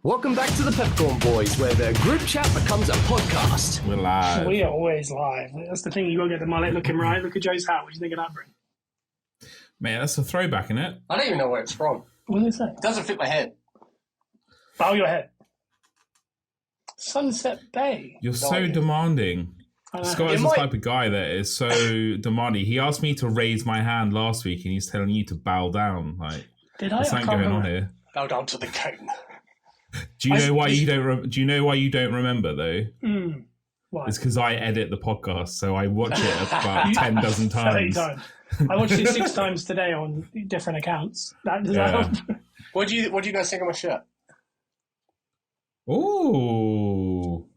Welcome back to the Pepcorn Boys, where the group chat becomes a podcast. We're live. We are always live. That's the thing. You got to get the mullet looking right. Look at Joe's hat. What do you think of that, Bruno? Mate, that's a throwback, isn't it? I don't even know where it's from. What does it say? It doesn't fit my head. Bow your head. Sunset Bay. You're so demanding. Scott is the type of guy that is so demanding. He asked me to raise my hand last week, and he's telling you to bow down. Like, Did I? There's something going on here. Bow down to the king. Do you know why you don't? Do you know why you don't remember though? Why? It's because I edit the podcast, so I watch it about 10 dozen times. 30 times. I watched it 6 times today on different accounts. Does that help? What do you guys think of my shirt? Ooh,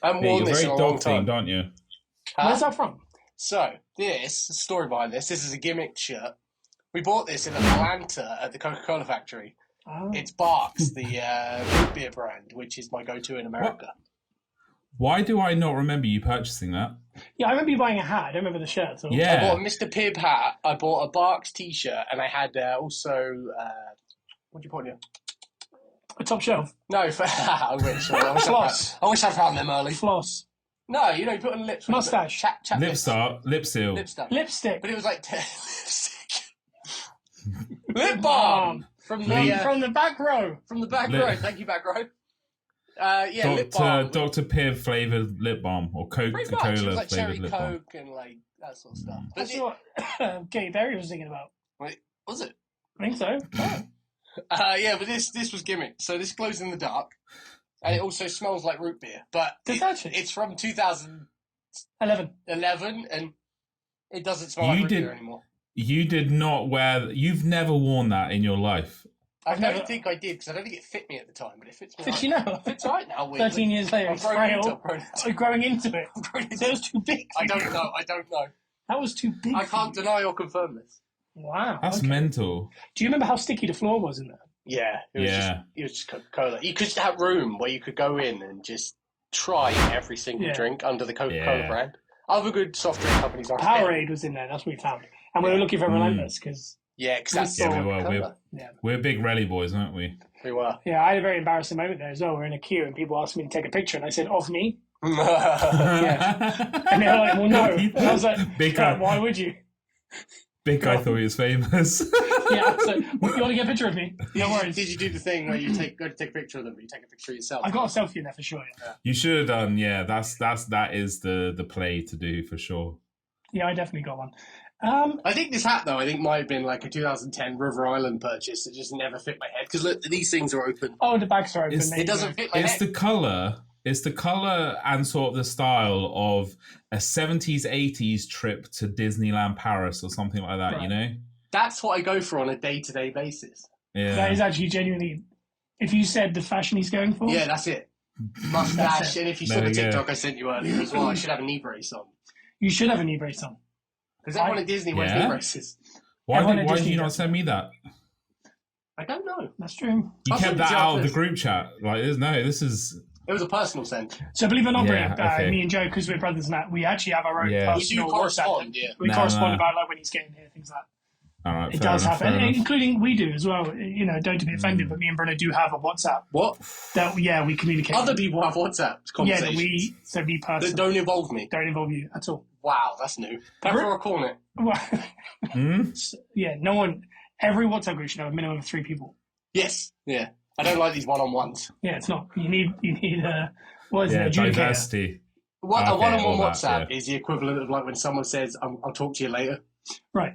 I haven't yeah, worn you're this very in a long dog time. themed, aren't you? Where's that from? So, the story behind this is a gimmick shirt. We bought this in Atlanta at the Coca-Cola factory. Oh. It's Barks, the root beer brand, which is my go-to in America. Why do I not remember you purchasing that? Yeah, I remember you buying a hat. I don't remember the shirt at all. Yeah. I bought a Mr. Pibb hat, I bought a Barks t-shirt, and I had also... what do you put on you? A top shelf. No, I wish. Floss. I wish I'd found them early. Floss. No, you put on lips. Mustache. Chat Lip seal. Lipstick. Lipstick. But it was like lipstick. Lip balm from the back row. From the back row. Thank you, back row. Lip balm. Dr. Pibb flavoured lip balm or Pretty Coca-Cola much. It was like flavoured cherry lip balm. Coke and like that sort of stuff. But That's what Katy Perry was thinking about. wait, was it? I think so. But this was gimmick. So this glows in the dark, and it also smells like root beer. But it's from 2011, 11. and it doesn't smell like root beer anymore. You did not wear... You've never worn that in your life. I don't think I did, because I don't think it fit me at the time, but it fits me. Fits you now. It fits right now. Weirdly. 13 years later, it's frail. Growing into it. So it was too big. I don't know. That was too big. I can't deny or confirm this. Wow. That's mental. Do you remember how sticky the floor was in there? Yeah. It was just Coca-Cola. You could have room where you could go in and just try every single drink under the Coca-Cola brand. Other good soft drink companies are Powerade was in there. That's what we found. And we were looking for Relentless because... Yeah, because we were. We're big rally boys, aren't we? We were. Yeah, I had a very embarrassing moment there as well. We're in a queue and people asked me to take a picture and I said, of me? Yeah. And they were like, well, no. And I was like, Big guy. why would you? Big guy thought he was famous. Yeah, so you want to get a picture of me? No worries. Did you do the thing where you go to take a picture of them, but you take a picture of yourself? I got a selfie in there for sure. Yeah. You should have done, that is the play to do for sure. Yeah, I definitely got one. I think this hat, though, might have been like a 2010 River Island purchase that just never fit my head. Because look, these things are open. Oh, the bags are open. It doesn't fit my head. It's the colour and sort of the style of a 70s, 80s trip to Disneyland Paris or something like that, you know? That's what I go for on a day-to-day basis. Yeah. That is actually genuinely... If you said the fashion he's going for... Yeah, that's it. Mustache. And if you saw the TikTok I sent you earlier as well, I should have a knee brace on. You should have a knee brace on. Because everyone at Disney wears knee braces. Why did you not send me that? I don't know. That's true. You kept that out of the group chat. Like, this is... It was a personal send. So believe it or not, me and Joe, because we're brothers and that, we actually have our own personal WhatsApp. We correspond about like when he's getting here, things like that. All right, it does happen, including we do as well. You know, don't to be offended, but me and Bruno do have a WhatsApp. What? That we communicate. Other people have WhatsApp conversations. Yeah, me personally. That don't involve me. Don't involve you at all. Wow, that's new. Time for a corner. Yeah, no one. Every WhatsApp group should have a minimum of 3 people. Yes. Yeah. I don't like these one-on-ones. Yeah, it's not. You need what is it? Diversity. A one-on-one WhatsApp is the equivalent of like when someone says, I'll talk to you later. Right.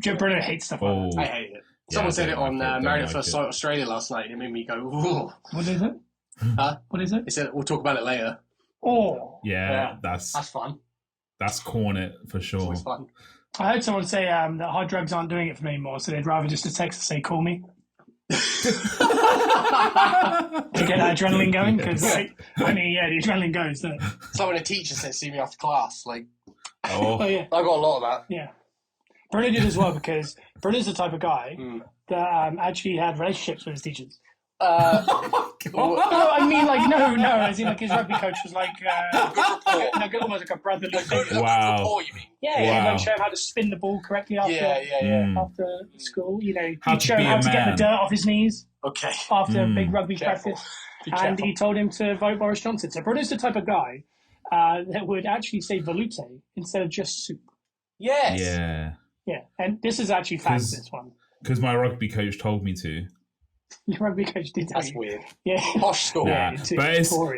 Joe Bruno hates stuff like that. I hate it. Someone said it on Married at First Sight Australia last night, and it made me go, ooh. What is it? Huh? What is it? He said, we'll talk about it later. Oh. Yeah, that's fun. That's cornet for sure. It's always fun. I heard someone say that hard drugs aren't doing it for me anymore, so they'd rather just a text to say, call me. To get that adrenaline going, because the adrenaline goes, doesn't it? It's like when a teacher says, see me after class. Like, oh yeah. I got a lot of that. Yeah. Bruno did as well, because Bruno's the type of guy that actually had relationships with his teachers. Oh, no, I mean, like, no, No, as in like his rugby coach was like almost like a brotherly thing. Wow. You mean? Yeah, like show him how to spin the ball correctly after school. You know, he'd show him how to get the dirt off his knees. Okay. After big rugby practice, and he told him to vote Boris Johnson. So Bruno's the type of guy that would actually say velouté instead of just soup. Yes. Yeah, and this is actually facts. This one because my rugby coach told me to. Your rugby coach did. That's weird. Yeah, posh story. Yeah, but it's for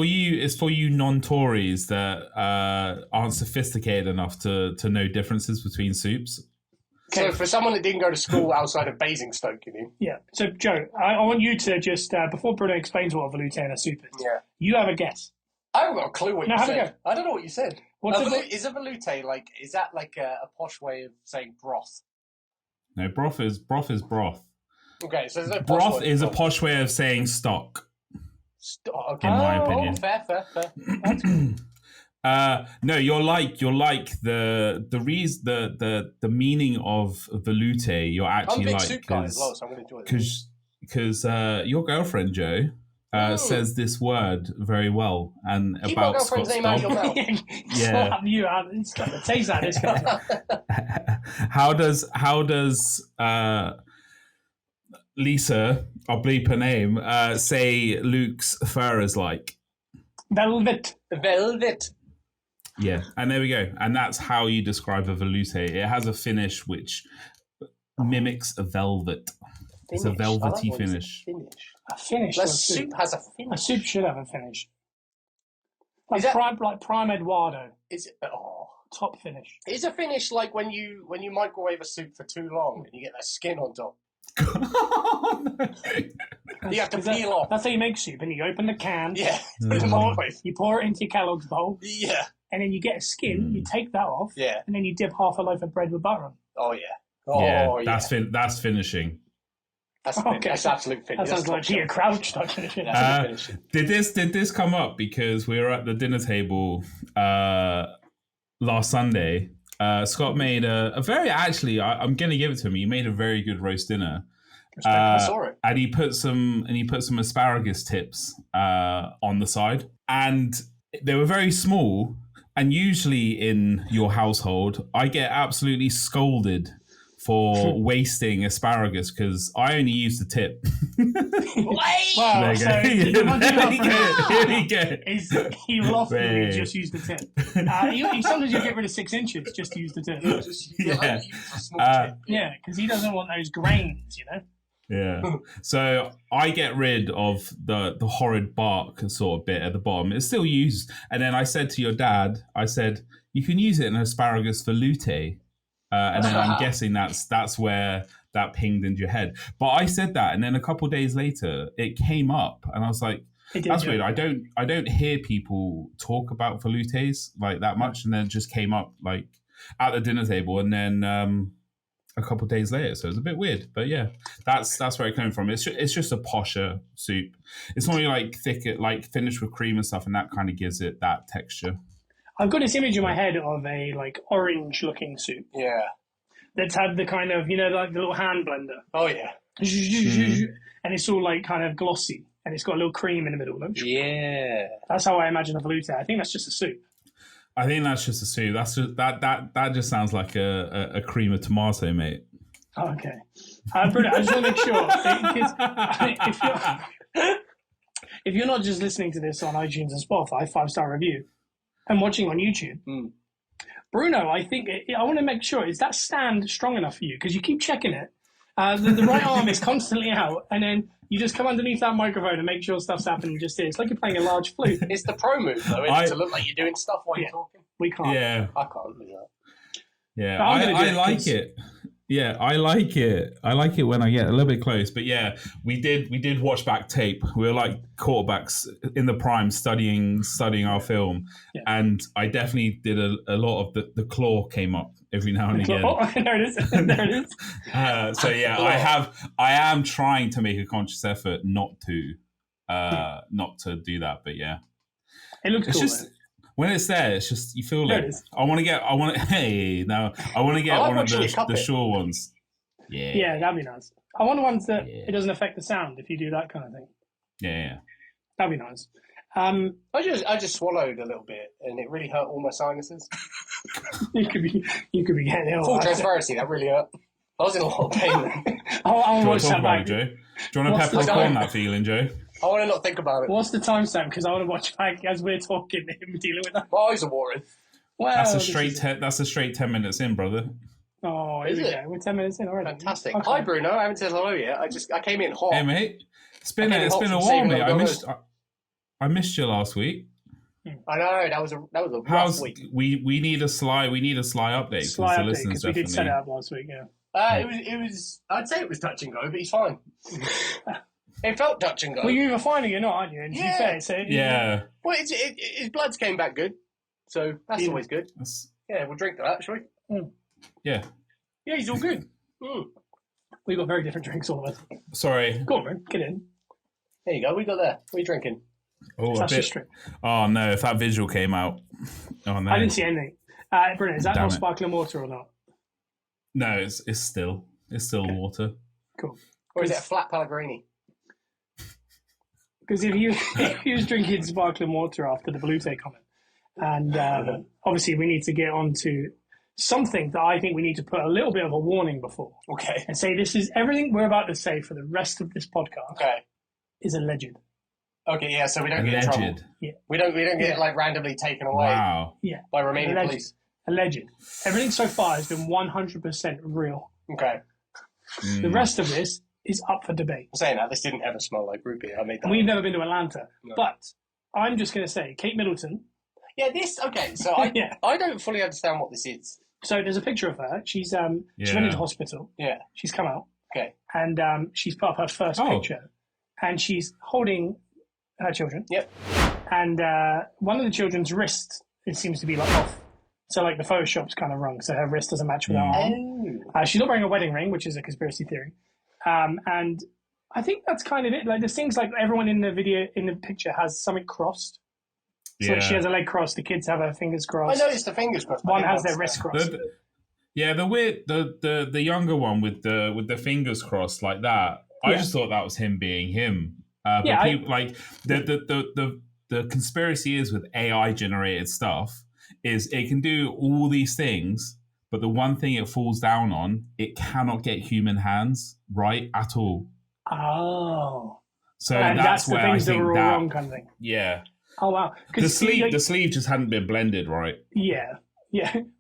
you. It's for you non-Tories that aren't sophisticated enough to know differences between soups. Okay. So for someone that didn't go to school outside of Basingstoke, you mean? Yeah. So Joe, I want you to just before Bruno explains what a velouté and a soup is. Yeah. You have a guess. I haven't got a clue what you have said. a go. I don't know what you said. Is a velouté like? Is that like a posh way of saying broth? No, broth is broth. Okay, so there's no broth is a posh way of saying stock. Okay. In my opinion. Fair. That's good. No, you're like the meaning of velouté. You're actually I'm a big like soup guy as well, so I'm going to enjoy it because your girlfriend Joe says this word very well and keep about my girlfriend's Scott's name out dog. of your mouth. Yeah. Slap you out. It's got the taste out. This guy. How does Lisa, I'll bleep her name, say Luke's fur is like? Velvet. Yeah, and there we go. And that's how you describe a velouté. It has a finish which mimics a velvet. It's a velvety finish. A finish. A soup has a finish. A soup should have a finish. Like Prime Eduardo. Is it? Top finish. Is a finish like when you microwave a soup for too long and you get that skin on top? You have to peel off. That's how you make soup. And you open the can. Yeah. You pour it into your Kellogg's bowl. Yeah. And then you get a skin. You take that off. Yeah. And then you dip half a loaf of bread with butter on. Oh yeah. That's finishing. That's absolute finish. That sounds like Peter Crouch style finishing. Did this come up because we were at the dinner table last Sunday? Scott made a very I'm going to give it to him. He made a very good roast dinner. I saw it. And he put some asparagus tips on the side, and they were very small. And usually in your household, I get absolutely scolded for wasting asparagus because I only use the tip. Well, so here we go. He will often just use the tip. Sometimes you get rid of 6 inches just to use the tip. Yeah, because he doesn't want those grains, you know? Yeah. So I get rid of the horrid bark sort of bit at the bottom. It's still used. And then I said to your dad, you can use it in asparagus velouté. And then I'm guessing that's where that pinged into your head. But I said that, and then a couple of days later, it came up, and I was like, "That's weird." I don't hear people talk about veloutés like that much, and then it just came up like at the dinner table, and then a couple of days later. So it's a bit weird, but yeah, that's where it came from. It's just a posher soup. It's normally like thicker, like finished with cream and stuff, and that kind of gives it that texture. I've got this image in my head of a like orange-looking soup. Yeah. That's had the kind of, like the little hand blender. Oh yeah. And it's all like kind of glossy, and it's got a little cream in the middle. Yeah. That's how I imagine a velouté. I think that's just a soup. I think that's just a soup. That's just that just sounds like a cream of tomato, mate. Oh, okay. Bruno, I just want to make sure if you're not just listening to this on iTunes and Spotify, 5-star review, and watching on YouTube, Bruno, I think I want to make sure, is that stand strong enough for you? Because you keep checking it. The right arm is constantly out, and then you just come underneath that microphone and make sure stuff's happening just here. It's like you're playing a large flute. It's the pro move, though, isn't it? To look like you're doing stuff while you're talking. We can't. Yeah. I can't do that. Yeah, I like it. Yeah, I like it. I like it when I get a little bit close. But yeah, we did watch back tape. We were like quarterbacks in the prime studying our film. Yeah. And I definitely did a lot of the claw came up every now and again. Oh, there it is. There it is. So yeah, I am trying to make a conscious effort not to do that. But yeah. It looks cool. When it's there, it's just you feel like I want to get one of the short ones. Yeah, that'd be nice. I want ones that it doesn't affect the sound if you do that kind of thing. Yeah. That'd be nice. I just swallowed a little bit, and it really hurt all my sinuses. You could be getting ill. Full transparency, that really hurt. I was in a lot of pain. I'll watch that back. Joe? Do you want to pepper on that feeling, Joe? I want to not think about it. What's the timestamp? Because I want to watch back as we're talking, him dealing with that. My eyes are watering. Well, that's a straight 10 minutes in, brother. Oh, here we go. We're 10 minutes in already. Fantastic. Okay. Hi, Bruno. I haven't said hello yet. I came in hot. Hey, mate. It's been a while, mate. I missed you last week. I know that was a rough week. We need a sly update. Sly update because we did set it up last week. Yeah. It was. I'd say it was touch and go, but he's fine. It felt touch and go. Well, you're either fine or you're not, aren't you? And to be fair, so Well, his bloods came back good, so that's always good. Yeah, we'll drink to that, shall we? Mm. Yeah. Yeah, he's all good. We've got very different drinks, all of us. Sorry. Go on, man. Get in. There you go. We got there. What are you drinking? Oh, that's just straight. Oh no! If that visual came out, oh no! I didn't see anything. Bruno, is that not sparkling water or not? No, it's still water. Cool. Or is it a flat Pellegrini? Because if he was drinking sparkling water after the Velouté comment, and obviously we need to get on to something that I think we need to put a little bit of a warning before. Okay. And say this is everything we're about to say for the rest of this podcast. Okay. Is alleged. Okay, yeah, so we don't get in trouble. Yeah. We don't get like randomly taken away. Wow. Yeah. By Romanian police. Alleged. Everything so far has been 100% real. Okay. The rest of this is up for debate. I'm saying that this didn't ever smell like root beer. I made that. We've never been to Atlanta, but I'm just going to say Kate Middleton. Yeah, this. Okay, so I don't fully understand what this is. So there's a picture of her. She went into hospital. Yeah. She's come out. Okay. And she's put up her first picture, and she's holding her children. Yep. And one of the children's wrist, it seems to be like off. So like the Photoshop's kind of wrong. So her wrist doesn't match with her arm. She's not wearing a wedding ring, which is a conspiracy theory. And I think that's kind of it. Like there's things like everyone in the picture has something crossed. So she has a leg crossed. The kids have their fingers crossed. I noticed the fingers crossed. One has their wrist crossed. The younger one with the fingers crossed like that. I just thought that was him being him. But people, like the conspiracy is with AI generated stuff is it can do all these things, but the one thing it falls down on, it cannot get human hands right at all. Oh, so that's where the things I think that were all wrong, kind of thing. Yeah. Oh wow. The sleeve just hadn't been blended right. Yeah,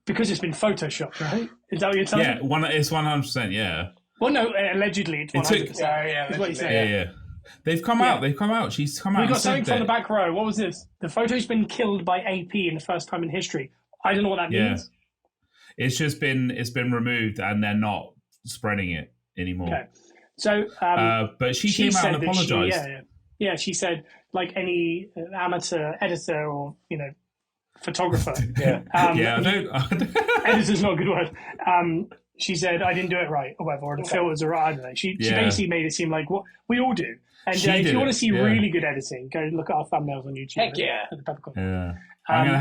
because it's been photoshopped, right? Is that what you're telling me? Yeah, it's 100%. Yeah. Well, no, allegedly it's 100%. That's what you say. Yeah. They've come out. She's come out. We got something from the back row. What was this? The photo's been killed by AP in the first time in history. I don't know what that means. It's just been removed, and they're not spreading it anymore. Okay. So, but she came out and apologized. Yeah, she said, like any amateur editor or photographer. Editor's not a good word. She said, I didn't do it right, or whatever, or the filters are right. I don't know. She basically made it seem like what we all do. And if you want to see really good editing, go look at our thumbnails on YouTube. Heck yeah. I'm gonna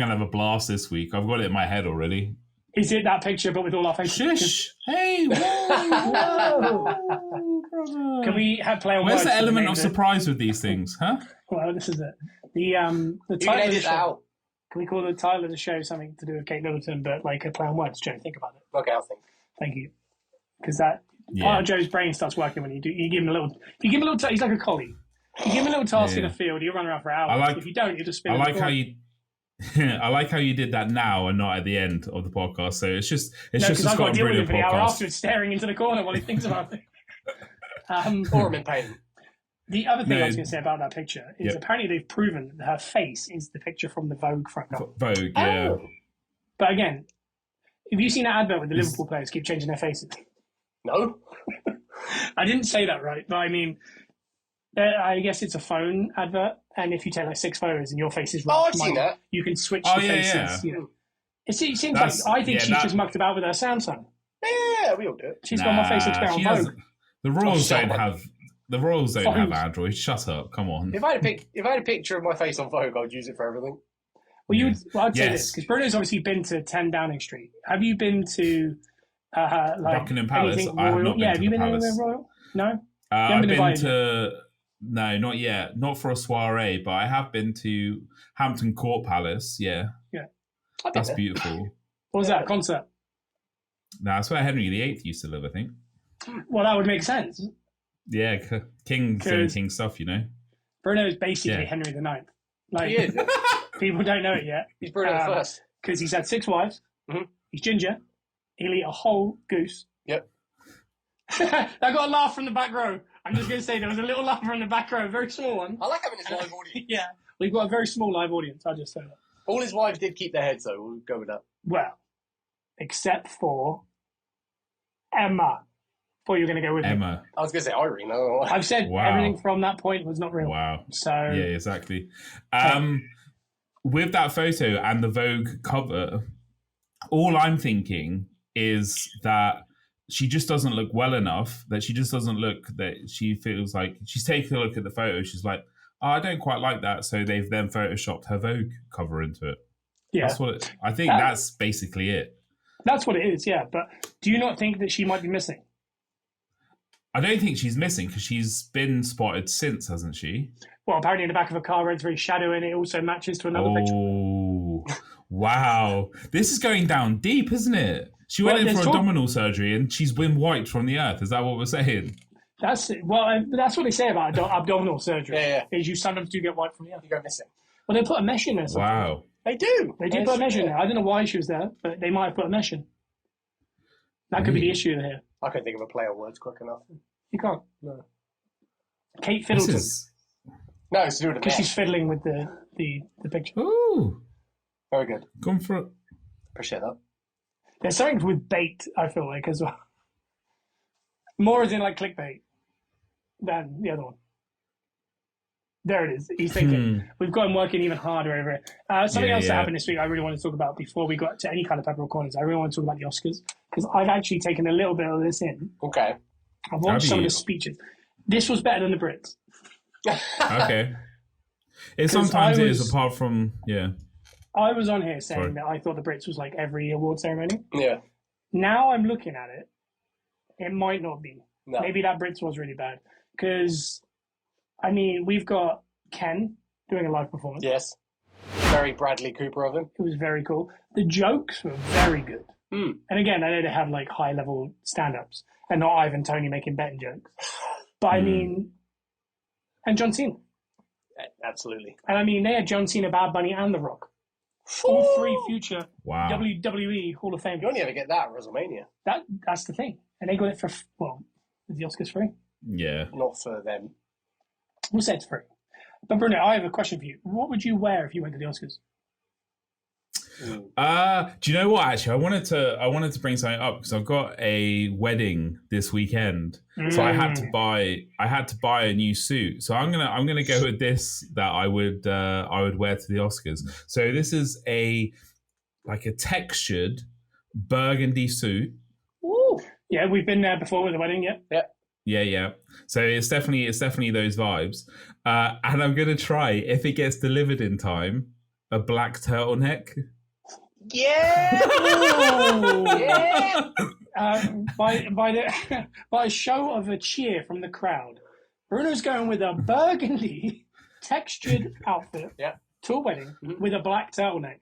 have a blast this week. I've got it in my head already. Is it that picture, but with all our faces? Shush! Hey, whoa! Can we play on words? Where's the element of surprise with these things, huh? Well, this is it. The title of the show. Can we call the title of the show something to do with Kate Middleton, but like a play on words? Joe, think about it. Okay, I'll think. Thank you. Because that part of Joe's brain starts working when you give him a little. If you give him a little, he's like a collie. If you give him a little task in the field, he'll run around for hours. If you don't, he'll just spin. I like how you did that now and not at the end of the podcast. So it's just because I've got to deal with him for the hour afterwards, staring into the corner while he thinks about it. Or I'm in pain. The other thing I was going to say about that picture is apparently they've proven that her face is the picture from the Vogue front cover. Vogue, yeah. Oh. But again, have you seen that advert where the Liverpool players keep changing their faces? No. I didn't say that right, but I mean, I guess it's a phone advert, and if you take like 6 photos and your face is right, I've seen that. You can switch the faces. Yeah. You know, it seems like I think she's just mucked about with her Samsung. Yeah, we all do it. She's got my face looks on Vogue. The Royals don't have Android. Shut up! Come on. If I had a picture of my face on Vogue, I'd use it for everything. Well, I'd say this because Bruno's obviously been to 10 Downing Street. Have you been to Buckingham Palace? Anything I have royal? not been to have you the been Palace. anywhere royal? No. I've been to No, not yet. Not for a soiree, but I have been to Hampton Court Palace. Yeah. Yeah. That's beautiful. What was that, a concert? No, that's where Henry VIII used to live, I think. Well, that would make sense. Yeah, King's doing King stuff, you know. Bruno is basically Henry IX. Like, He is. people don't know it yet. He's Bruno the First. Because he's had 6 wives. Mm-hmm. He's ginger. He'll eat a whole goose. Yep. I got a laugh from the back row. I'm just going to say there was a little laugh from the back row, a very small one. I like having his live audience. Yeah, we've got a very small live audience, I'll just say that. All his wives did keep their heads, though. We'll go with that. Well, except for Emma. Thought you were going to go with Emma. me. I was going to say Irene. No. I've said everything from that point was not real. Wow. So Yeah, exactly. With that photo and the Vogue cover, all I'm thinking is that she just doesn't look well enough, that she just doesn't look, that she feels like, she's taking a look at the photo, she's like, oh, I don't quite like that, so they've then photoshopped her Vogue cover into it. Yeah. That's what I think that's basically it. That's what it is, yeah. But do you not think that she might be missing? I don't think she's missing because she's been spotted since, hasn't she? Well, apparently in the back of a car, it's very shadowy and it also matches to another picture. Oh, wow. This is going down deep, isn't it? She went in for abdominal surgery and she's been wiped from the earth. Is that what we're saying? That's it. Well, that's what they say about abdominal surgery. Yeah. Is you sometimes do get wiped from the earth. You go missing. Well, they put a mesh in there sometimes. Wow. They do. They do put a mesh in there. I don't know why she was there, but they might have put a mesh in. That could be the issue here. I can't think of a play on words quick enough. You can't. No. Kate Fiddleton. No, it's to do with the Because mesh. she's fiddling with the picture. Ooh. Very good. Gone for it. Appreciate that. There's something with bait, I feel like, as well. More as in like clickbait than the other one. There it is. He's thinking, we've got him working even harder over it. Something else that happened this week I really want to talk about before we got to any kind of peppermint corners. I really want to talk about the Oscars because I've actually taken a little bit of this in. Okay. I've watched some of the speeches. This was better than the Brits. Okay. It sometimes is, apart from, I was on here saying that I thought the Brits was like every award ceremony. Yeah. Now I'm looking at it. It might not be. No. Maybe that Brits was really bad. Because, I mean, we've got Ken doing a live performance. Yes. Very Bradley Cooper of him. It was very cool. The jokes were very good. Mm. And again, I know they have like high level stand ups and not Ivan Tony making betting jokes. But I mean, and John Cena. Absolutely. And I mean, they had John Cena, Bad Bunny, and The Rock. All 3 future WWE Hall of Fame. You only ever get that at WrestleMania. That's the thing. And they got it for, well, is the Oscars free? Yeah. Not for them. We'll say it's free. But Bruno, I have a question for you. What would you wear if you went to the Oscars? Do you know what? Actually, I wanted to bring something up because I've got a wedding this weekend, so I had to buy a new suit. So I'm gonna go with this that I would wear to the Oscars. So this is a textured burgundy suit. Ooh. Yeah, we've been there before with the wedding. Yeah. Yeah. So it's definitely those vibes. And I'm gonna try, if it gets delivered in time, a black turtleneck. Yeah. Yeah. By a show of a cheer from the crowd, Bruno's going with a burgundy textured outfit to a wedding with a black turtleneck.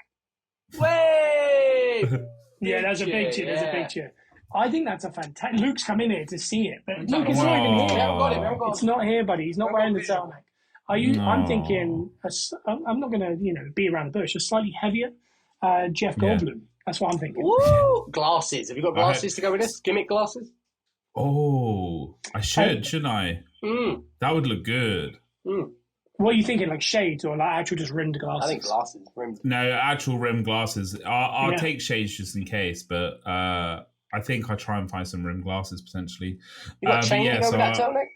Way. Yeah, there's a big cheer. There's a big cheer. I think that's a fantastic. Luke's come in here to see it, but Luke is not even here. It's not here, buddy. He's not wearing the turtleneck. I'm thinking. I'm not going to be around the bush. A slightly heavier Jeff Goldblum. That's what I'm thinking. Woo! Glasses. Have you got glasses to go with this? Gimmick glasses? Oh, I shouldn't I? That would look good. What are you thinking? Like shades or like actual just rimmed glasses? I think glasses. Rimmed. No, actual rim glasses. I'll take shades just in case, but I think I'll try and find some rim glasses potentially. You got chain to go with that turtleneck?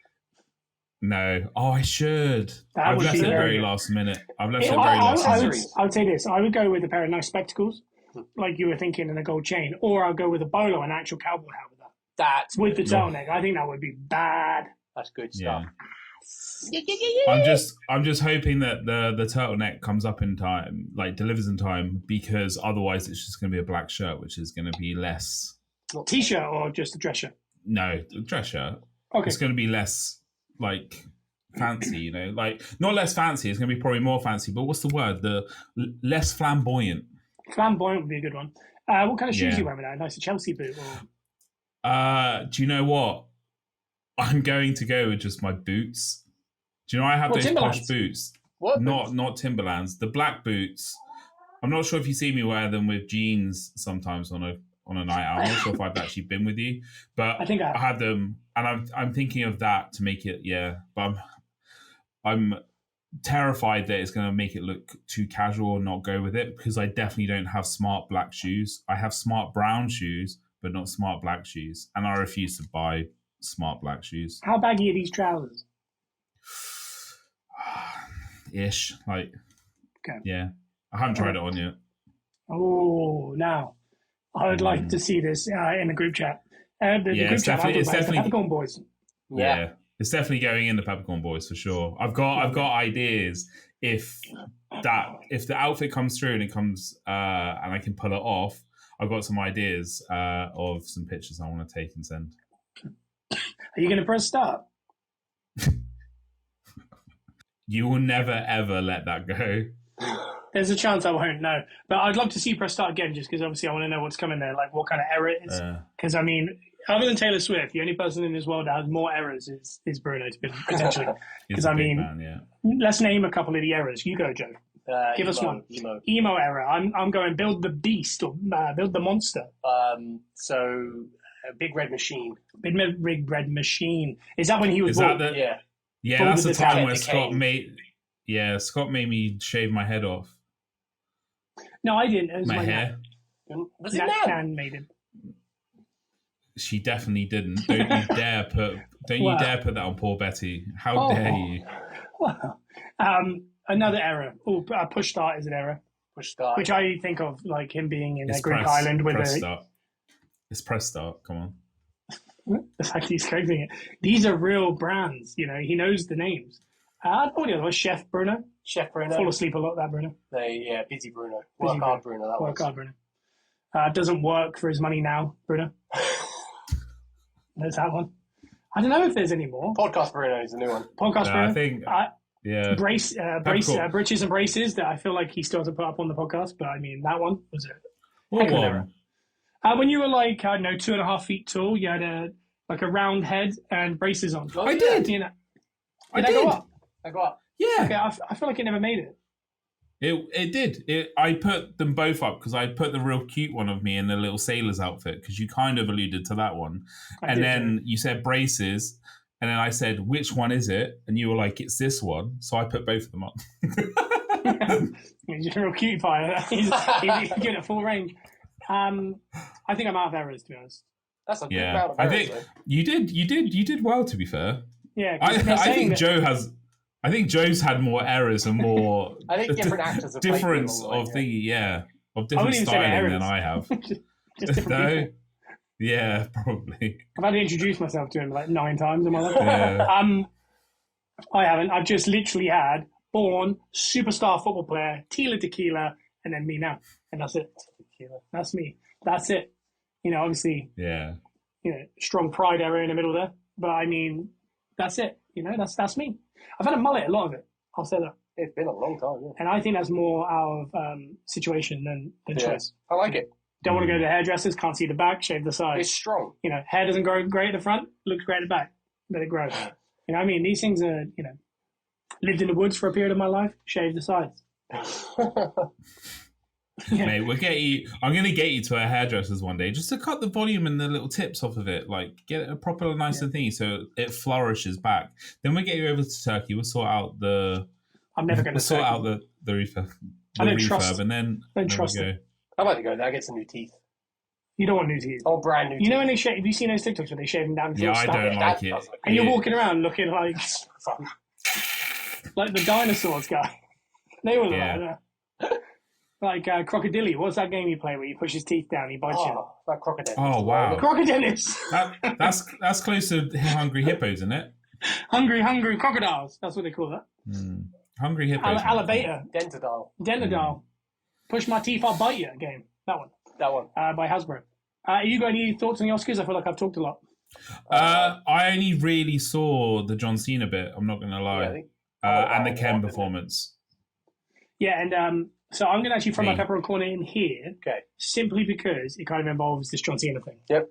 No. Oh, I should. I've left it very last minute. I would say this. I would go with a pair of nice spectacles, like you were thinking, and a gold chain, or I'll go with a bolo and actual cowboy hat with that. That's with the turtleneck. I think that would be bad. That's good stuff. I'm just hoping that the turtleneck comes up in time, like delivers in time, because otherwise it's just going to be a black shirt, which is going to be less. T-shirt or just a dress shirt? No, dress shirt. Okay. It's going to be less like fancy, you know, like not less fancy. It's going to be probably more fancy. But what's the word? The less flamboyant. Flamboyant would be a good one. What kind of shoes you wear with that? Nice Chelsea boot? Or... Do you know what? I'm going to go with just my boots. Do you know I have those posh boots? What? Not Timberlands. The black boots. I'm not sure if you see me wear them with jeans sometimes on a night out. I'm not sure if I've actually been with you, but I think I had them, and I'm thinking of that to make it. Yeah, but I'm terrified that it's going to make it look too casual and not go with it, because I definitely don't have smart black shoes. I have smart brown shoes, but not smart black shoes, and I refuse to buy smart black shoes. How baggy are these trousers? Ish, like, okay. Yeah. I haven't tried it on yet. Oh, now I would like to see this in the group chat. The group chat it's definitely Peppercorn Boys. Yeah, it's definitely going in the Peppercorn Boys for sure. I've got ideas if the outfit comes through and it comes and I can pull it off. I've got some ideas of some pictures I want to take and send. Are you going to press start? You will never ever let that go. There's a chance I won't, no. But I'd love to see press start again, just because obviously I want to know what's coming there, like what kind of error it is. Because, I mean, other than Taylor Swift, the only person in this world that has more errors is Bruno, potentially. Because, I mean, let's name a couple of the errors. You go, Joe. Give us one. Emo error. I'm going build the beast or build the monster. So, a big red machine. Big red machine. Is that when he was born? Yeah. Yeah, that's the time where Scott made me shave my head off. No, I didn't. It was my hair. Was it Nan? Made it. She definitely didn't. Don't you dare put that on poor Betty. How dare you? Well, another error. Push start is an error. Push start. Which I think of like him being in a Greek island with start. It's press start. Come on. The fact he's correcting it. These are real brands. You know, he knows the names. I don't know what the other was. Chef Bruno. Fall asleep a lot, that Bruno. Busy Bruno. Work hard Bruno. Work hard Bruno. Doesn't work for his money now, Bruno. There's that one. I don't know if there's any more. Podcast Bruno is a new one. Podcast Bruno. I think. Britches and braces that I feel like he still has to put up on the podcast. But I mean, that one was a heck of an error. When you were like, I don't know, 2.5 feet tall, you had a round head and braces on. I did. You know, I did. I go up. Yeah. Okay, I feel like it never made it. It did. I put them both up because I put the real cute one of me in the little sailor's outfit, because you kind of alluded to that one. You said braces, and then I said, which one is it? And you were like, it's this one. So I put both of them up. He's a real cute pie. He's getting at full range. I think I'm out of errors, to be honest. That's a good amount of errors. I think you did well, to be fair. Yeah, I think Joe has. I think Joe's had more errors and more. I think different actors have difference of different styling than I have. just different people. Yeah, probably. I've had to introduce myself to him like 9 times in my life. Yeah. I haven't. I've just literally had born superstar football player, Tila Tequila, and then me now, and that's it. That's me. That's it. You know, obviously. Yeah. You know, strong pride area in the middle there, but I mean, that's it. You know, that's me. I've had a mullet, a lot of it. I'll say that. It's been a long time, yeah. And I think that's more out of situation than choice. I like it. Don't want to go to the hairdressers, can't see the back, shave the sides. It's strong. You know, hair doesn't grow great at the front, looks great at the back. Let it grow. You know what I mean? These things are, you know, lived in the woods for a period of my life, shave the sides. Yeah. Mate, we'll get you. I'm going to get you to a hairdresser's one day just to cut the volume and the little tips off of it. Like, get a proper nice thingy so it flourishes back. Then we'll get you over to Turkey. We'll sort out the. I'm never going to sort out the refurb. And then don't trust go. it. I'd like to go there, get some new teeth. You don't want new teeth. Oh, brand new teeth. You know when they shave? Have you seen those TikToks where they shave them down? Yeah, I don't like it. And you're walking around looking like the dinosaurs guy. They were like that. Like Crocodile. What's that game you play where you push his teeth down, he bites you? Like Crocodile. Oh, wow. Crocodiles. That's close to Hungry Hippos, isn't it? Hungry crocodiles. That's what they call that. Hungry Hippos. Alligator. Dentadile. Push my teeth, I'll bite you game. That one. By Hasbro. You got any thoughts on the Oscars? I feel like I've talked a lot. I only really saw the John Cena bit. I'm not going to lie, and the Ken performance. Yeah, and so I'm going to actually throw my pepper and corn in here, simply because it kind of involves this John Cena thing. Yep.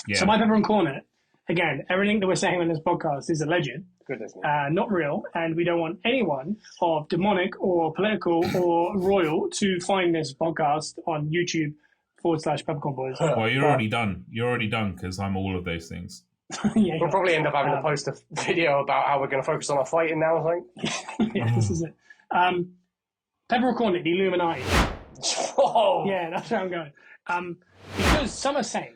Yeah. So my pepper and corn, again, everything that we're saying on this podcast is alleged, not real, and we don't want anyone of demonic or political or royal to find this podcast on YouTube /Peppercorn Boys. Well, you're already done. You're already done because I'm all of those things. We'll probably end up having to post a video about how we're going to focus on our fighting now, I think. Yeah, this is it. Pepper and corn, the Illuminati. Whoa. Yeah, that's where I'm going. Because some are saying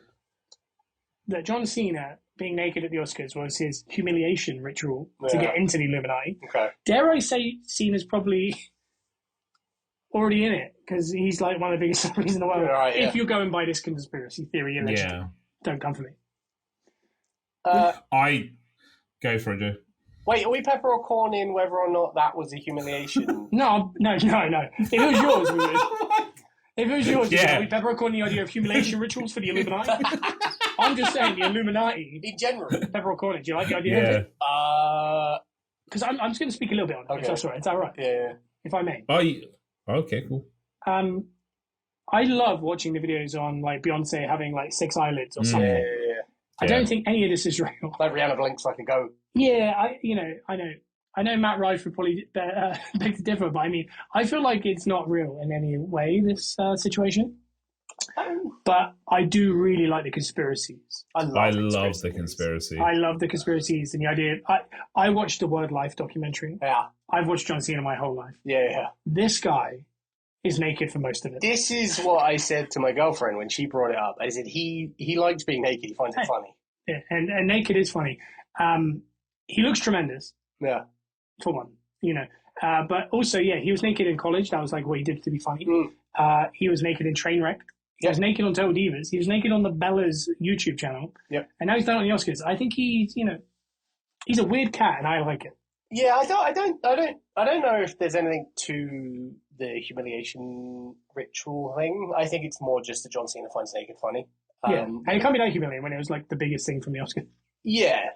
that John Cena being naked at the Oscars was his humiliation ritual to get into the Illuminati. Okay. Dare I say Cena's probably already in it, because he's like one of the biggest celebrities in the world. Right, if you're going by this conspiracy theory, allegedly, don't come for me. I go for it, Joe. Wait, are we pepper or corn in whether or not that was a humiliation? No. If it was yours, we would. If it was yours, we pepper or corn the idea of humiliation rituals for the Illuminati. I'm just saying the Illuminati. In general. Pepper or corn it. Do you like the idea? Yeah. Because I'm just going to speak a little bit on it, if that's all right. Is that all right? Yeah. If I may. Okay, cool. I love watching the videos on like Beyonce having like 6 eyelids or something. Yeah. I don't think any of this is real. Like Rihanna blinks like a goat. Yeah, I know Matt Rife would probably beg to differ, but I mean, I feel like it's not real in any way, this situation. But I do really like the conspiracies. I love the conspiracy. I love the conspiracies and the idea. I watched the Word Life documentary. Yeah. I've watched John Cena my whole life. Yeah. This guy is naked for most of it. This is what I said to my girlfriend when she brought it up. I said he likes being naked. He finds it funny. Yeah, and naked is funny. He looks tremendous. Yeah. For one, but also, he was naked in college. That was like what he did to be funny. He was naked in Trainwreck. He was naked on Total Divas. He was naked on the Bella's YouTube channel. Yep. And now he's done on the Oscars. I think he's a weird cat, and I like it. Yeah, I don't know if there's anything to the humiliation ritual thing. I think it's more just that John Cena finds naked funny. And it can't be that humiliating when it was like the biggest thing from the Oscar. Yeah.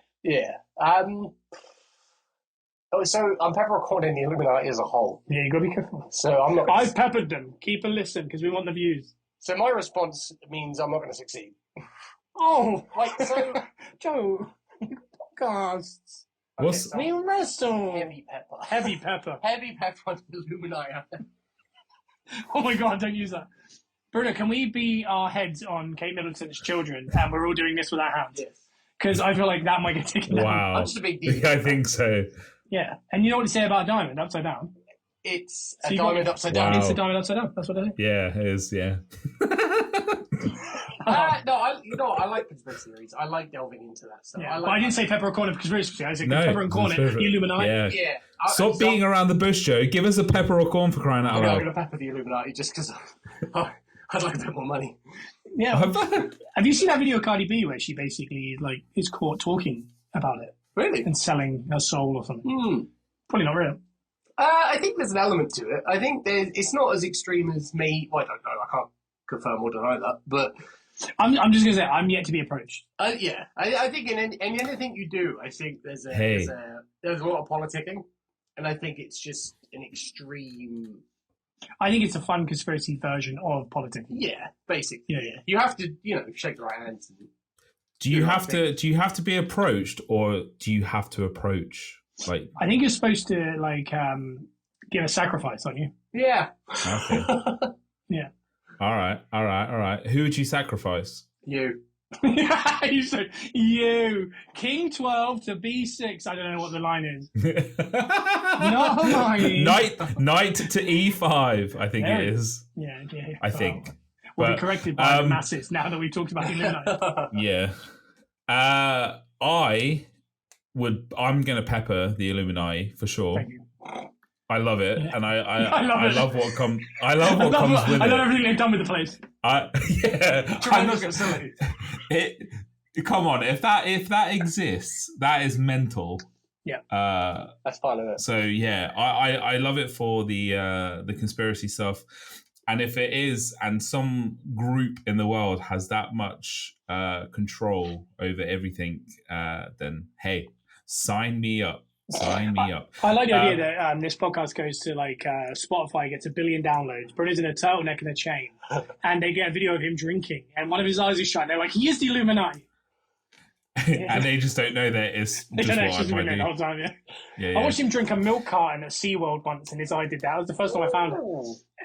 So I'm pepper recording the Illuminati as a whole. Yeah, you got to be careful. So I'm not. I've peppered them. Keep a listen because we want the views. So my response means I'm not going to succeed. Oh, like so, Joe. Podcasts. What's we wrestle? Heavy pepper. Heavy pepper. Heavy pepper on the Illuminati. Oh my God! Don't use that. Bruno, can we be our heads on Kate Middleton's children and we're all doing this with our hands? Yes. Because I feel like that might get taken down. Wow. I'm just a big deal. I think so. Yeah. And you know what to say about a diamond upside down? It's a diamond upside down. Wow. It's a diamond upside down. That's what it is. Yeah, it is, yeah. I like conspiracy theories. I like delving into that stuff. Yeah. But I didn't say pepper and corn of conspiracy. I said No, pepper and corn, the Illuminati. Yeah. Stop being around the bush, Joe. Give us a pepper or corn for crying out I'm loud. going to pepper the Illuminati just because I'd like a bit more money. Yeah. Have you seen that video of Cardi B where she basically like is caught talking about it? Really? And selling her soul or something? Probably not real. I think there's an element to it. I think it's not as extreme as me. Well, I don't know. I can't confirm or deny that. But I'm just going to say I'm yet to be approached. Yeah. I think in anything you do, I think there's a lot of politicking. And I think it's just an extreme... I think it's a fun conspiracy version of politics. Yeah, basically. Yeah. You have to, shake the right hands. Do you have to be approached, or do you have to approach? Like, I think you're supposed to give a sacrifice, aren't you? Yeah. Okay. Yeah. All right. Who would you sacrifice? You. You said you King 12 to B6. I don't know what the line is. Not Hermione. Knight to E5. I think it is. Yeah. I think. We'll be corrected by the masses now that we've talked about Illuminati. Yeah. I'm gonna pepper the Illuminati for sure. Thank you. I love it, and I love what comes. I love what comes with it. I love everything they've done with the place. Tremendous facility. Come on, if that exists, that is mental. Yeah. That's fine, isn't it? So yeah, I love it for the conspiracy stuff. And if it is, and some group in the world has that much control over everything, then hey, sign me up. Sign me up. I like the idea that this podcast goes to like Spotify, gets 1 billion downloads. Bruno's in a turtleneck and a chain, and they get a video of him drinking, and one of his eyes is shut. They're like, he is the Illuminati. And they just don't know that it's just what I might do. The whole time, Yeah. I watched him drink a milk carton at SeaWorld once, and his eye did that. That was the first time I found it.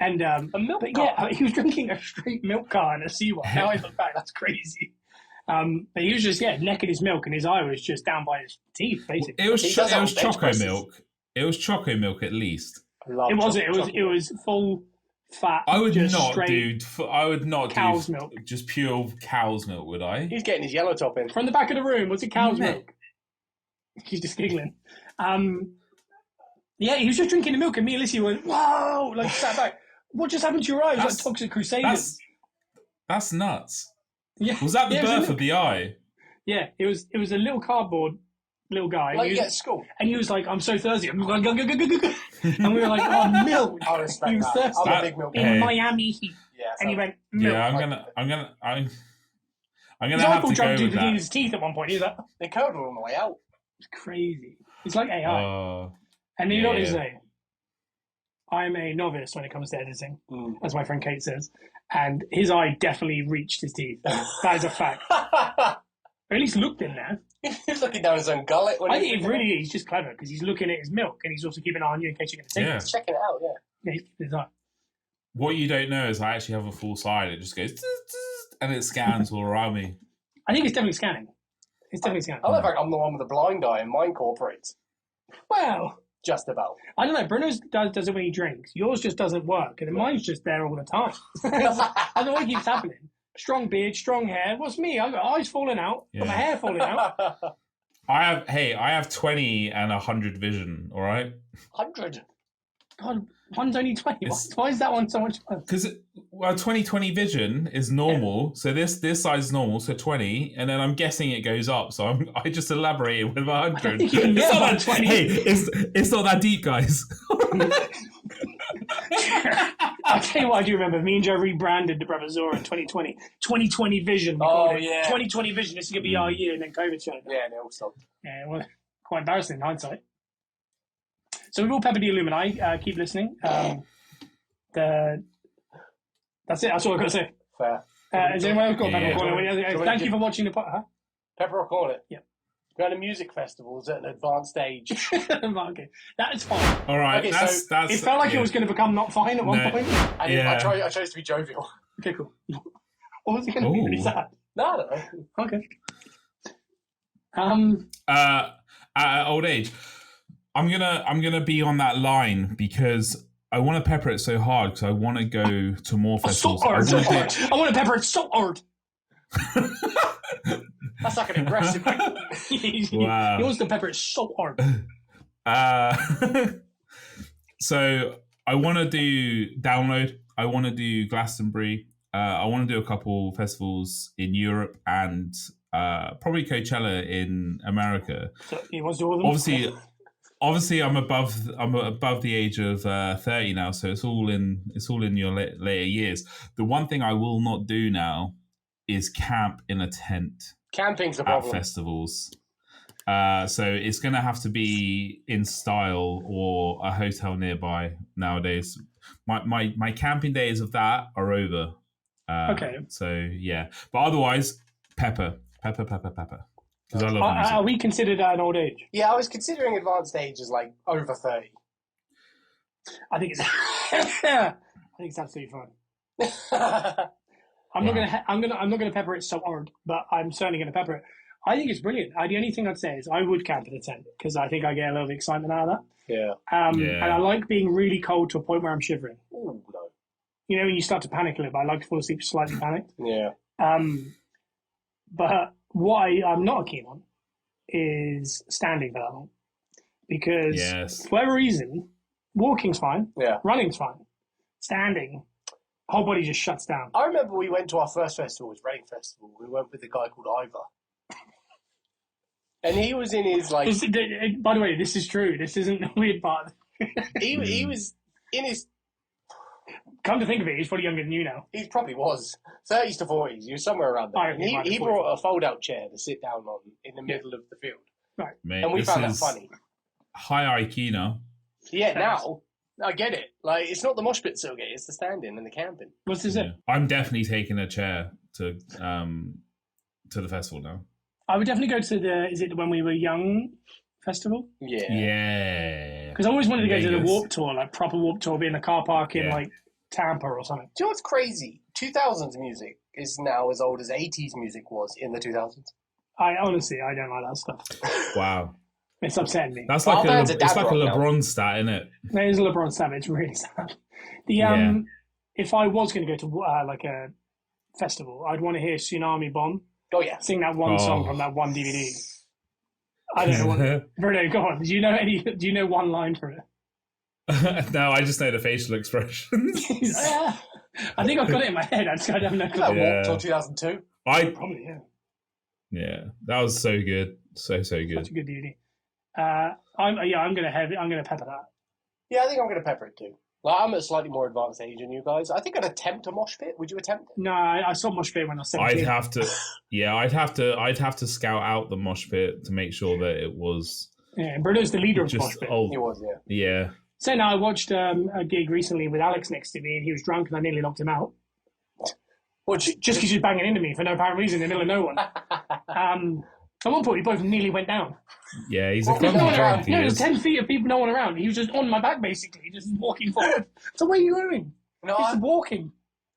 And a milk carton? Yeah, he was drinking a straight milk carton at SeaWorld. Now I look back, that's crazy. But he was just necking his milk, and his eye was just down by his teeth, basically. It was choco milk. It was choco milk at least. It wasn't. It was full fat. I would not, straight I would not cow's do milk. just pure cow's milk, would I? He's getting his yellow top in. From the back of the room, was it cow's milk? He's just giggling. Yeah, he was just drinking the milk, and me and Lissy went, whoa, like sat back. What just happened to your eyes? Like Toxic Crusaders. That's nuts. Yeah. Was that the birth of the eye? Yeah, it was a little cardboard little guy. Like at school. And he was like, I'm so thirsty. And we were like, oh, milk. I respect that. Thirsty. I'm a big milk. In Miami heat. Yeah, and he went, milk. Yeah, I'm gonna his have uncle to go tried to with do that. his teeth at one point. He was like, they curled on the way out. it's crazy. It's like AI. And you know what they say? I'm a novice when it comes to editing, as my friend Kate says. And his eye definitely reached his teeth. That is a fact. Or at least looked in there. He's looking down his own gullet. I think it really is. He's just clever because he's looking at his milk and he's also keeping an eye on you in case you're going to take it. He's checking it out, Yeah, he's keeping his eye. What you don't know is I actually have a full side. It just goes and it scans all around me. I think it's definitely scanning. It's definitely scanning. I love like I'm the one with the blind eye and mine cooperates. Well, just about. I don't know. Bruno's does it when he drinks. Yours just doesn't work, and mine's just there all the time. I don't know what keeps happening. Strong beard, strong hair. What's me? I got eyes falling out, got my hair falling out. I have 20 and 100 vision. All right. 100. God, one's only 20. Why is that one so much fun? Because 20/20 vision is normal, so this size is normal, so 20, and then I'm guessing it goes up. So I just elaborated with 100. It's not 20. Hey, it's not that deep, guys. I'll tell you what I do remember. Me and Joe rebranded the Bravazora in 2020. 2020 vision. Oh, yeah. 2020 vision. This is going to be our year, and then COVID showed up. Yeah, and it all stopped. Yeah, well, quite embarrassing in hindsight. So we've all peppered the Illuminati. Keep listening. That's it. That's all I've got to say. Fair. Has anyone else got Pepper or Corner? Thank you for watching the podcast. Pepper or Corner? Yeah. Going to music festivals at an advanced age. Okay, that is fine. All right, Okay, that's It felt like it was going to become not fine at one point. And I chose to be jovial. Okay, cool. Or was it going to be really sad? No, I don't know. Okay. At old age, I'm gonna be on that line because I want to pepper it so hard because I want to go to more festivals. So hard. I want to pepper it so hard. That's like an aggressive. Wow. He wants to pepper it so hard. So I want to do Download. I want to do Glastonbury. I want to do a couple festivals in Europe and probably Coachella in America. So he wants to do all of them? Obviously, I'm above the age of 30 now, so it's all in your later years. The one thing I will not do now is camp in a tent. Camping's a at problem. Festivals. So it's going to have to be in style or a hotel nearby nowadays. My camping days of that are over. Okay. So yeah, but otherwise, pepper. Because I love music. Are we considered an old age? Yeah, I was considering advanced age as like over 30. I think it's absolutely fine. I'm not gonna pepper it so hard, but I'm certainly gonna pepper it. I think it's brilliant. The only thing I'd say is I would camp in a tent because I think I get a lot of excitement out of that. Yeah. And I like being really cold to a point where I'm shivering. Ooh, no. You know, when you start to panic a little bit, I like to fall asleep slightly panicked. Yeah. But what I'm not keen on is standing for that long. Because for whatever reason, walking's fine. Yeah. Running's fine. Standing, whole body just shuts down. I remember we went to our first festival, it was Reading Festival. We went with a guy called Ivor. And he was in his like. By the way, this is true. This isn't the weird part. He was in his Come to think of it, he's probably younger than you now. He probably was 30s to 40s. He was somewhere around there. He brought a fold-out chair to sit down on in the middle of the field. Right. Mate, and we found that funny. High IQ now. Yeah, now I get it. Like, it's not the mosh pit so gay, it's the standing and the camping. What's this? Yeah. I'm definitely taking a chair to the festival now. I would definitely go to is it when we were young festival? Yeah. Yeah. Because I always wanted to go to the Warp Tour, like proper Warp Tour, be in a car park in like Tampa or something. Do you know what's crazy? 2000s music is now as old as 80s music was in the 2000s. I don't like that stuff. Wow. It's upsetting me. That's like it's like a LeBron stat, isn't it? It is a LeBron stat. It's really sad. If I was going to go to like a festival, I'd want to hear Tsunami Bomb. Oh yeah, sing that one song from that one DVD. I don't know what. Bruno, go on. Do you know one line from it? No, I just know the facial expressions. I think I've got it in my head. I don't know. That walked till 2002. Probably Yeah, that was so good, so good. Such a good DVD. I'm gonna pepper that. Yeah, I think I'm gonna pepper it too. Like, I'm at a slightly more advanced age than you guys. I think I'd attempt a mosh pit. Would you attempt it? No, I saw mosh pit when I was 17. I'd have to scout out the mosh pit to make sure that it was. Yeah, Bruno's the leader of mosh pit. He was, Yeah. So now I watched a gig recently with Alex next to me, and he was drunk, and I nearly knocked him out. Well, just because he was banging into me for no apparent reason in the middle of no one. At one point, we both nearly went down. Yeah, he's a clumsy drunk. No, there's 10 feet of people, no one around. He was just on my back, basically, just walking forward. So where are you going? No, just walking.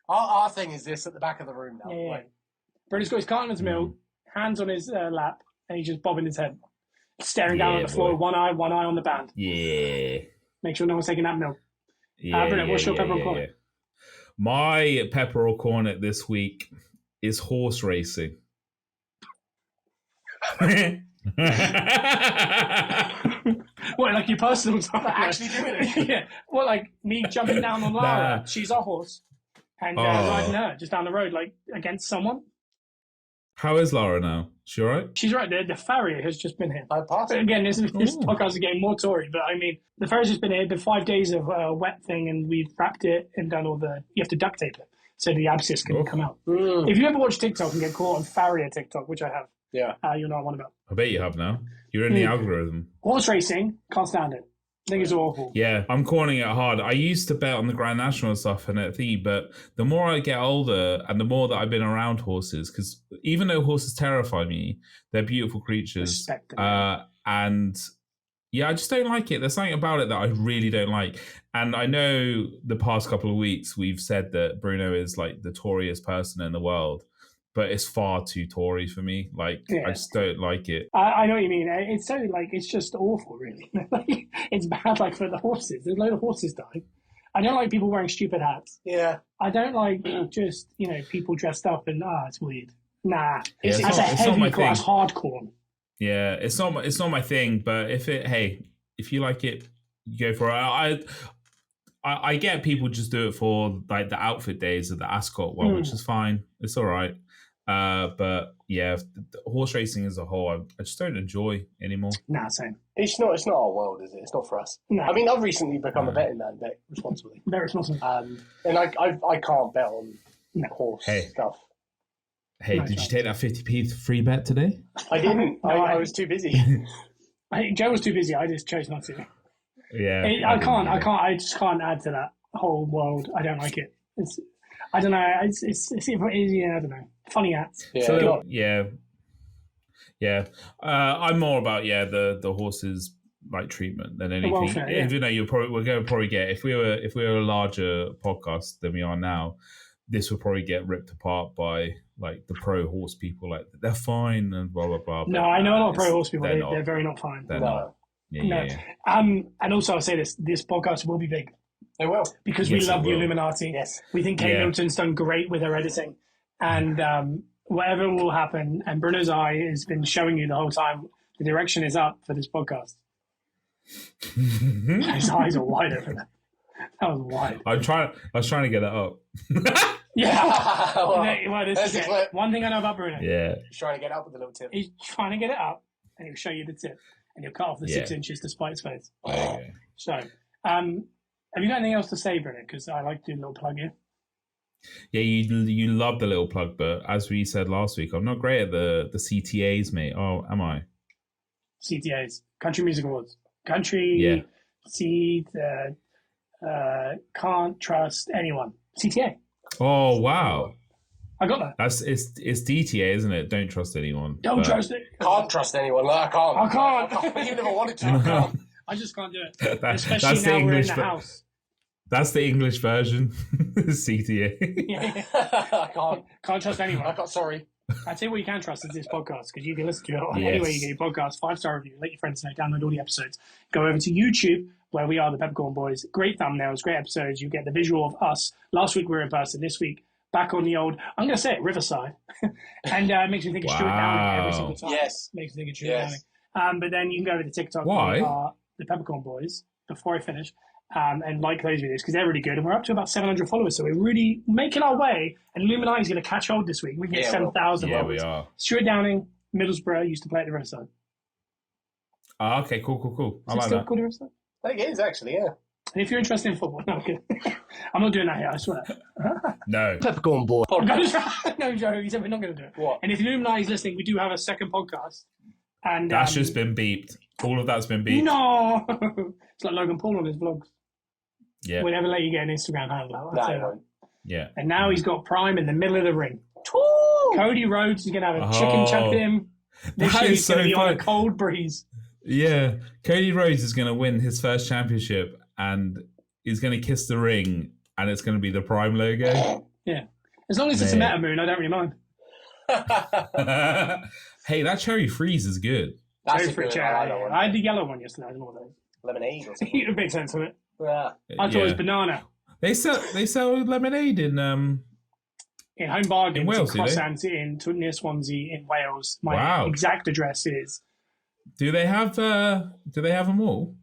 Our thing is this at the back of the room now. Yeah. Bruno's got his carton's milk, hands on his lap, and he's just bobbing his head, staring down at the floor, one eye on the band. Yeah. Make sure no one's taking that milk. Bruno, what's your pepper or cornet? My pepper or cornet this week is horse racing. What, like your personal time? Actually doing it? Yeah. What, like me jumping down on Lara? She's a horse. And riding her just down the road, like against someone. How is Lara now? She all right? She's right. The farrier has just been here. I passed it. Again, this podcast is getting more Tory, but I mean, the farrier's just been here. The 5 days of wet thing, and we've wrapped it and done all the. You have to duct tape it so the abscess can come out. If you ever watch TikTok and get caught on farrier TikTok, which I have, you'll know what I'm on about. I bet you have now. You're in the algorithm. Horse racing, can't stand it. I think it's awful. Yeah, I'm cornering it hard. I used to bet on the Grand National and stuff and at the, but the more I get older and the more that I've been around horses, because even though horses terrify me, they're beautiful creatures. Respect them. And yeah, I just don't like it. There's something about it that I really don't like. And I know the past couple of weeks we've said that Bruno is like the Toryest person in the world, but it's far too Tory for me. Like, I just don't like it. I know what you mean. It's so, like, it's just awful, really. It's bad, like, for the horses. There's a load of horses dying. I don't like people wearing stupid hats. Yeah. I don't like just, people dressed up and, it's weird. Nah. Yeah, That's a heavy class hardcore. Yeah, it's not my thing, but if you like it, you go for it. I get people just do it for, like, the outfit days of the Ascot one, which is fine. It's all right. But yeah, the horse racing as a whole, I just don't enjoy anymore. Nah, same. It's not our world, is it? It's not for us. No. I mean, I've recently become a betting man, bet responsibly. Very responsible. And I can't bet on horse stuff. Hey, did you take that 50p free bet today? I didn't. I was too busy. I think Joe was too busy. I just chose not to. Yeah. I just can't add to that whole world. I don't like it. I don't know. I don't know. Funny hats. Yeah. So, yeah. I'm more about the horses like treatment than anything. Welfare, Even though we're going to probably get if we were a larger podcast than we are now, this would probably get ripped apart by like the pro horse people. Like they're fine and blah blah blah. No, I know a lot of pro horse people. They're very not fine. They're not. Yeah. And also I'll say this podcast will be big. It will. Because we love the Illuminati. Yes. We think Kate Middleton's done great with her editing. And whatever will happen, and Bruno's eye has been showing you the whole time, the direction is up for this podcast. His eyes are wide open. That was wide. I was trying to get that up. Yeah. Well, this is it. One thing I know about Bruno. Yeah. He's trying to get up with a little tip. He's trying to get it up, and he'll show you the tip. And he'll cut off the 6 inches to spite his face. Okay. So, Have you got anything else to say, Bruno? Because I like to do a little plug here. Yeah, you love the little plug, but as we said last week, I'm not great at the CTAs, mate. Oh, am I? CTAs, Country Music Awards. Country, can't trust anyone. CTA. Oh, wow. I got that. It's DTA, isn't it? Don't trust anyone. Don't trust it. Can't trust anyone. I can't. You never wanted to. I can't. I just can't do it. Especially that's now the we're in English the house. That's the English version. CTA. Yeah. I Can't trust anyone. I can't. Sorry. I tell you what you can trust is this podcast, because you can listen to it on Yes. anywhere you get your podcast. 5-star review. Let your friends know. Download all the episodes. Go over to YouTube, where we are the Peppercorn Boys. Great thumbnails, great episodes. You get the visual of us. Last week we were in person. This week back on the old, I'm going to say it, Riverside. And it makes me think of Stuart Downing every single time. Yes. Makes me think of Stuart Downing. But then you can go over to TikTok. Why? We are the Peppercorn Boys, before I finish. And like those videos, because they're really good. And we're up to about 700 followers. So we're really making our way. And Illuminati's going to catch hold this week. We get 7,000 followers. Yeah, we are. Stuart Downing, Middlesbrough, used to play at the Riverside. Oh, okay, cool. I Is it like still that. called the Riverside? I think it is, actually, yeah. And if you're interested in football, no, okay. I'm not doing that here, I swear. No. Peppercorn Boy. No, Joe, he said we're not going to do it. What? And if Illuminati's listening, we do have a second podcast. And That's just been beeped. All of that's been beeped. No! It's like Logan Paul on his vlogs. Yeah. We'll never let you get an Instagram handle. I'll tell you that. Yeah. And now he's got Prime in the middle of the ring. Cody Rhodes is going to have a chicken chucked in him. This That year is he's going to so be on a fun. cold breeze. Yeah. Cody Rhodes is going to win his first championship and he's going to kiss the ring and it's going to be the Prime logo. Yeah. As long as it's a meta moon, I don't really mind. Hey, that cherry freeze is good. That's Cherry a fruit good cherry. I like that one. I had the yellow one yesterday. I didn't know what that is. Lemonade or It something. makes sense of it. Yeah. I thought it was banana. They sell lemonade in In Home Bargains, In Wales, in do they? Crosshands, near Swansea, in Wales. My Wow. exact address is. Do they have them all?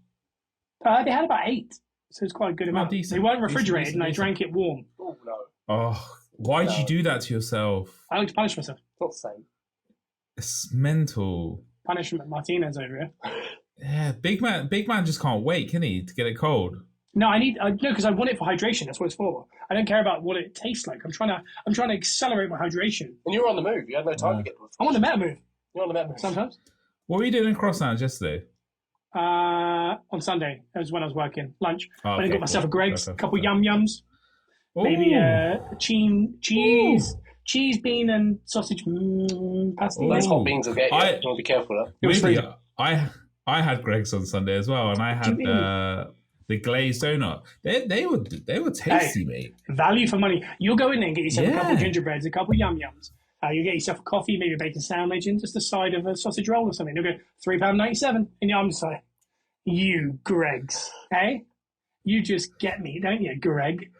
They had about 8, so it's quite a good amount. decent. They weren't refrigerated, Decent. and I drank it warm. Oh, no. Oh, why did you do that to yourself? I like to punish myself. Not the same. It's mental. Punishment Martinez over here. Yeah, big man just can't wait, can he, to get it cold? No, because I want it for hydration. That's what it's for. I don't care about what it tastes like. I'm trying to accelerate my hydration. And you were on the move. You had no time to get to it. I'm on the meta move You're on the move. sometimes. What were you doing in Crosslands yesterday? On Sunday, that was when I was working lunch. Oh, I okay, got myself cool. a Greg's, a Perfect. couple yums, maybe cheese, bean, and sausage pasty. Those hot beans will get you. I- You'll be careful of that. It was Weirdly, freezing. I had Greg's on Sunday as well, and I What do you had the glazed donut. They were tasty, mate. Value for money. You'll go in there and get yourself a couple Yeah. gingerbreads, a couple yums. You get yourself a coffee, maybe a bacon sandwich, and just a side of a sausage roll or something. You'll go £3.97, and I'm just like, you Greg's, hey? You just get me, don't you, Greg?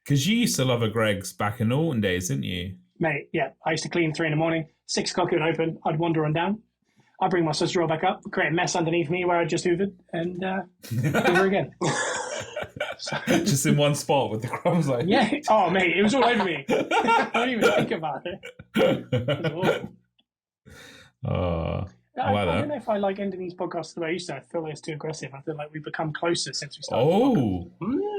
Because you used to love a Greg's back in the olden days, didn't you? Mate, yeah, I used to clean 3 a.m, 6 o'clock it would open, I'd wander on down. I'd bring my sausage roll back up, create a mess underneath me where I just hoovered, and hoover again. Just in one spot with the crumbs like. Yeah, oh mate, it was all over me. I don't even think about it. It was awful. I like I that. don't know if I like ending these podcasts the way I used to. I feel like it's too aggressive. I feel like we've become closer since we started. Oh,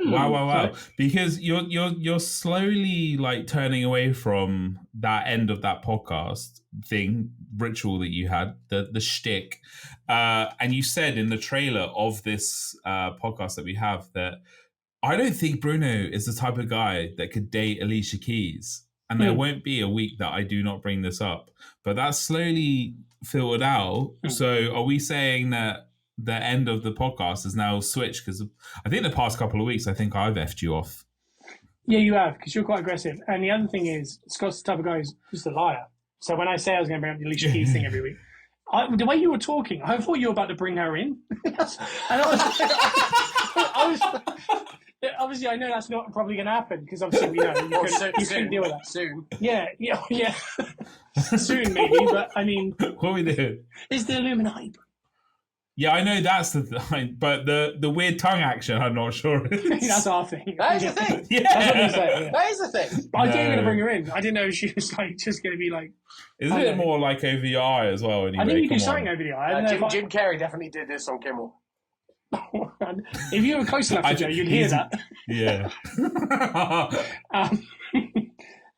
wow! Because you're slowly like turning away from that end of that podcast thing ritual that you had, the shtick, and you said in the trailer of this podcast that we have that I don't think Bruno is the type of guy that could date Alicia Keys, and there won't be a week that I do not bring this up. But that's slowly filtered out. So are we saying that the end of the podcast is now switched? Because I think the past couple of weeks, I think I've effed you off. Yeah, you have, because you're quite aggressive. And the other thing is, Scott's the type of guy who's just a liar. So when I say I was going to bring up the Alicia Keys thing every week, the way you were talking, I thought you were about to bring her in. And obviously, I know that's not probably going to happen, because obviously we know you couldn't deal with that. Soon. Yeah. Soon, maybe, but I mean... What are we doing? Is the Illuminati? Yeah, I know that's the thing, but the weird tongue action, I'm not sure. That's our thing. That is the thing. Yeah. That's what I'm saying. Yeah. That is the thing. But I didn't going to bring her in. I didn't know she was like just going to be like... Isn't it more like over the eye as well? Anyway? I think you do Come something on. over the eye. I don't know if Jim Carrey definitely did this on Kimmel. If you were close enough to Joe, you'd hear that. Yeah.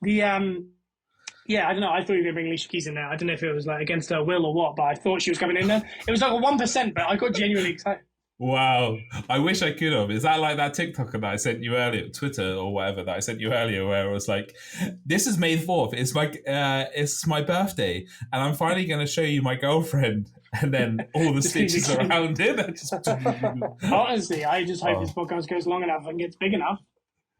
Yeah, I don't know. I thought you were going to bring Alicia Keys in there. I don't know if it was like against her will or what, but I thought she was coming in there. It was like a 1%, but I got genuinely excited. Wow. I wish I could have. Is that like that TikToker that I sent you earlier, Twitter or whatever that I sent you earlier, where it was like, this is May 4th. It's my birthday, and I'm finally going to show you my girlfriend. And then all the stitches around it. Honestly, I just hope this podcast goes long enough and gets big enough.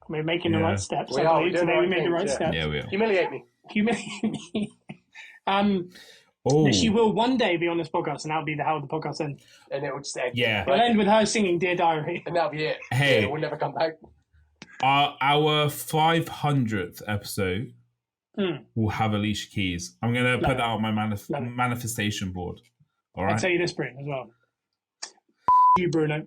We're making the right steps. We are. Today we made the right steps. Yeah, we are. Humiliate me. She will one day be on this podcast, and that'll be how the podcast ends. And it would stay. Yeah. It'll end with her singing "Dear Diary," and that'll be it. Hey, we'll never come back. Our 500th episode will have Alicia Keys. I'm gonna put that on my manifestation board. All right. I'll tell you this, Bruno, as well. You, Bruno.